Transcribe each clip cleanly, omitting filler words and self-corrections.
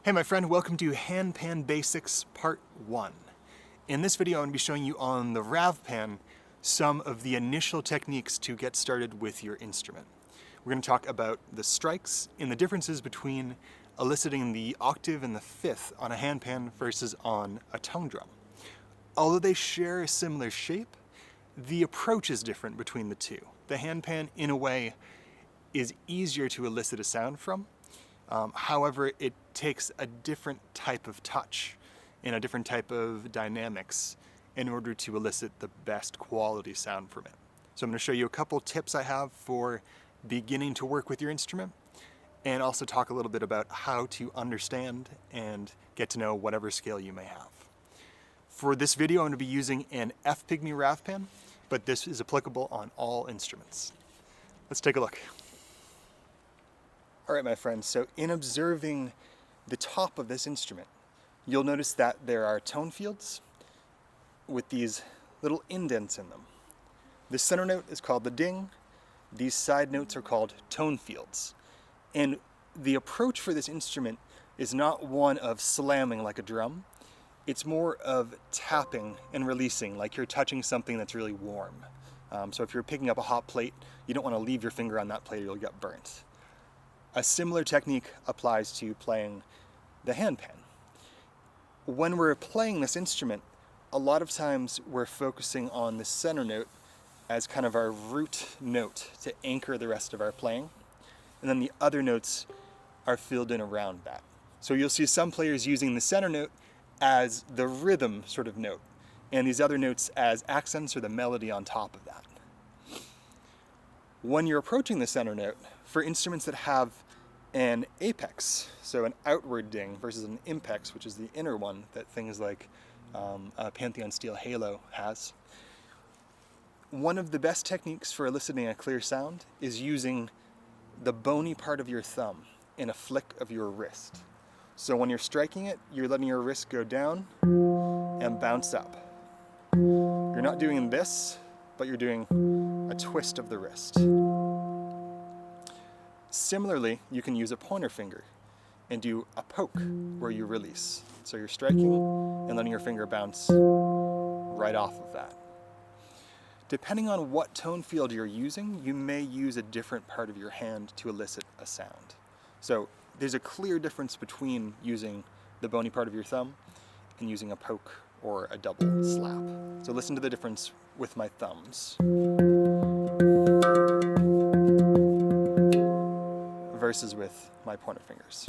Hey my friend, welcome to Handpan Basics Part 1. In this video I'm going to be showing you on the Ravpan some of the initial techniques to get started with your instrument. We're going to talk about the strikes and the differences between eliciting the octave and the fifth on a handpan versus on a tongue drum. Although they share a similar shape, the approach is different between the two. The handpan, in a way, is easier to elicit a sound from. However, it takes a different type of touch and a different type of dynamics in order to elicit the best quality sound from it. So I'm going to show you a couple tips I have for beginning to work with your instrument, and also talk a little bit about how to understand and get to know whatever scale you may have. For this video I'm going to be using an Pygmy Ravpan, but this is applicable on all instruments. Let's take a look. All right, my friends, so in observing the top of this instrument, you'll notice that there are tone fields with these little indents in them. The center note is called the ding. These side notes are called tone fields. And the approach for this instrument is not one of slamming like a drum. It's more of tapping and releasing, like you're touching something that's really warm. So if you're picking up a hot plate, you don't want to leave your finger on that plate or you'll get burnt. A similar technique applies to playing the handpan. When we're playing this instrument, a lot of times we're focusing on the center note as kind of our root note to anchor the rest of our playing, and then the other notes are filled in around that. So you'll see some players using the center note as the rhythm sort of note, and these other notes as accents or the melody on top of that. When you're approaching the center note, for instruments that have an apex, so an outward ding, versus an impex, which is the inner one that things like a Pantheon steel halo has, one of the best techniques for eliciting a clear sound is using the bony part of your thumb in a flick of your wrist. So when you're striking it, you're letting your wrist go down and bounce up. You're not doing this, but you're doing a twist of the wrist. Similarly, you can use a pointer finger and do a poke where you release. So you're striking and letting your finger bounce right off of that. Depending on what tone field you're using, you may use a different part of your hand to elicit a sound. So there's a clear difference between using the bony part of your thumb and using a poke or a double slap. So listen to the difference with my thumbs versus with my pointer fingers.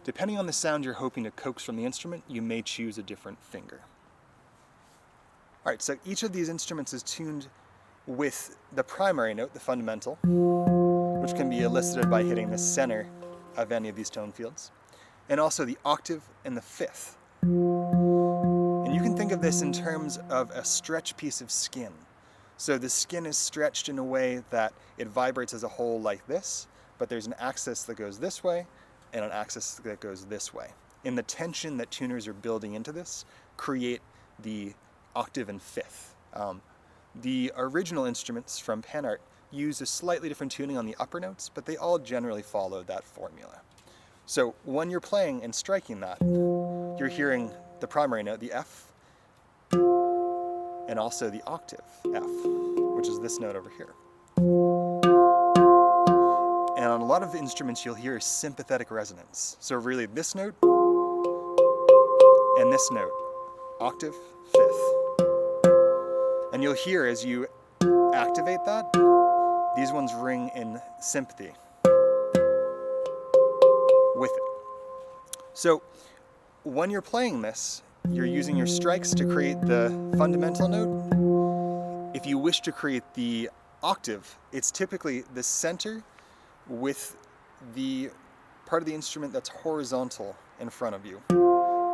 Depending on the sound you're hoping to coax from the instrument, you may choose a different finger. All right, so each of these instruments is tuned with the primary note, the fundamental, which can be elicited by hitting the center of any of these tone fields, and also the octave and the fifth. And you can think of this in terms of a stretch piece of skin. So the skin is stretched in a way that it vibrates as a whole like this, but there's an axis that goes this way and an axis that goes this way. And the tension that tuners are building into this create the octave and fifth. The original instruments from pan art use a slightly different tuning on the upper notes, but they all generally follow that formula. So when you're playing and striking that, you're hearing the primary note, the F, and also the octave F, which is this note over here. And on a lot of instruments you'll hear sympathetic resonance. So really this note and this note, octave, fifth. And you'll hear as you activate that, these ones ring in sympathy with it. So when you're playing this, you're using your strikes to create the fundamental note. If you wish to create the octave, it's typically the center with the part of the instrument that's horizontal in front of you.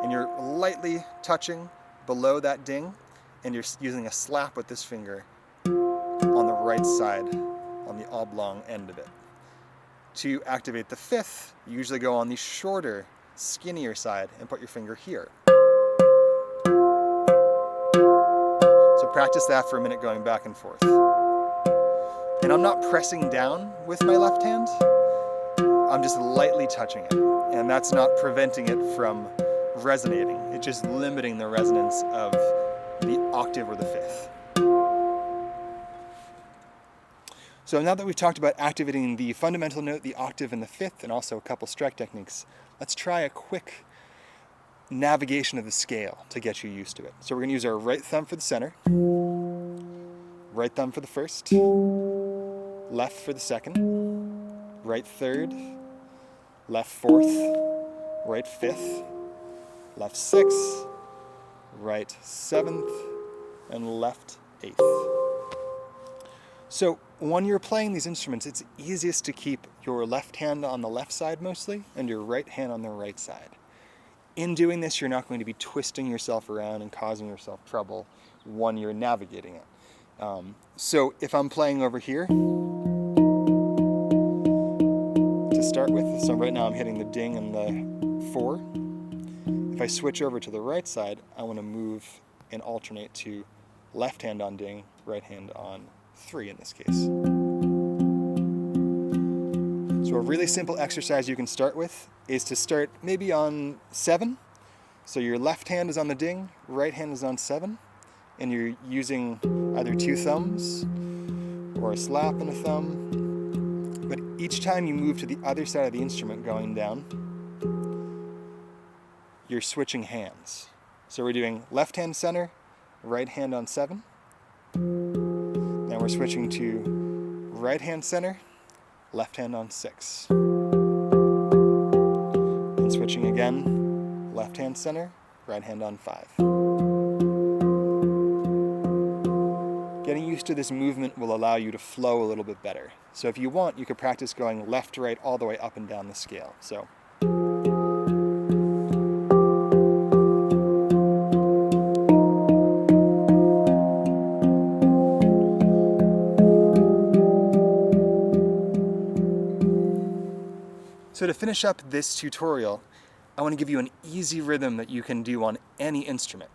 And you're lightly touching below that ding, and you're using a slap with this finger on the right side, on the oblong end of it. To activate the fifth, you usually go on the shorter, skinnier side and put your finger here. So practice that for a minute going back and forth. And I'm not pressing down with my left hand, I'm just lightly touching it. And that's not preventing it from resonating, it's just limiting the resonance of the octave or the fifth. So now that we've talked about activating the fundamental note, the octave, and the fifth, and also a couple strike techniques, let's try a quick navigation of the scale to get you used to it. So we're going to use our right thumb for the center, right thumb for the first, left for the second, right third, left fourth, right fifth, left sixth, right seventh, and left eighth. So when you're playing these instruments, it's easiest to keep your left hand on the left side mostly, and your right hand on the right side. In doing this, you're not going to be twisting yourself around and causing yourself trouble when you're navigating it. So if I'm playing over here, to start with, so right now I'm hitting the ding and the 4. If I switch over to the right side, I want to move and alternate to left hand on ding, right hand on 3 in this case. So a really simple exercise you can start with is to start maybe on 7. So your left hand is on the ding, right hand is on 7, and you're using either 2 thumbs or a slap and a thumb. But each time you move to the other side of the instrument going down, you're switching hands. So we're doing left hand center, right hand on 7. Now we're switching to right hand center, left hand on 6. And switching again, left hand center, right hand on 5. Getting used to this movement will allow you to flow a little bit better. So if you want, you could practice going left to right all the way up and down the scale. So to finish up this tutorial, I want to give you an easy rhythm that you can do on any instrument.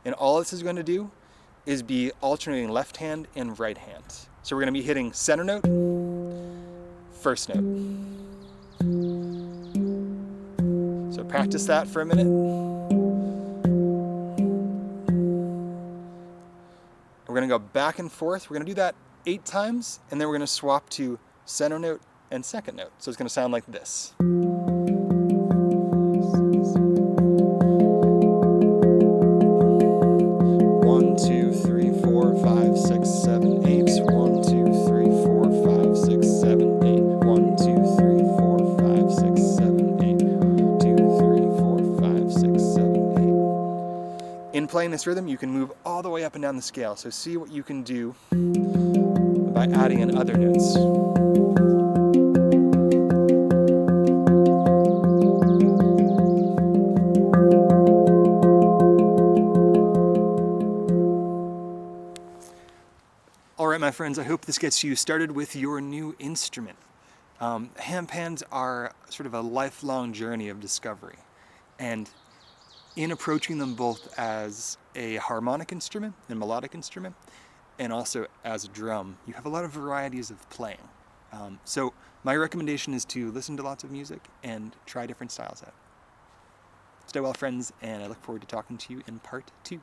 And all this is going to do is be alternating left hand and right hand. So we're going to be hitting center note, first note. So practice that for a minute. We're going to go back and forth. We're going to do that 8 times, and then we're going to swap to center note and second note. So it's going to sound like this. 1, 2, 3, 4, 5, 6, 7, 8. 1, 2, 3, 4, 5, 6, 7, 8. 1, 2, 3, 4, 5, 6, 7, 8. 2, 3, 4, 5, 6, 7, 8. In playing this rhythm, you can move all the way up and down the scale. So see what you can do by adding in other notes. Alright my friends, I hope this gets you started with your new instrument. Handpans are sort of a lifelong journey of discovery, and in approaching them both as a harmonic instrument and melodic instrument, and also as a drum, you have a lot of varieties of playing. So my recommendation is to listen to lots of music and try different styles out. Stay well friends, and I look forward to talking to you in part 2.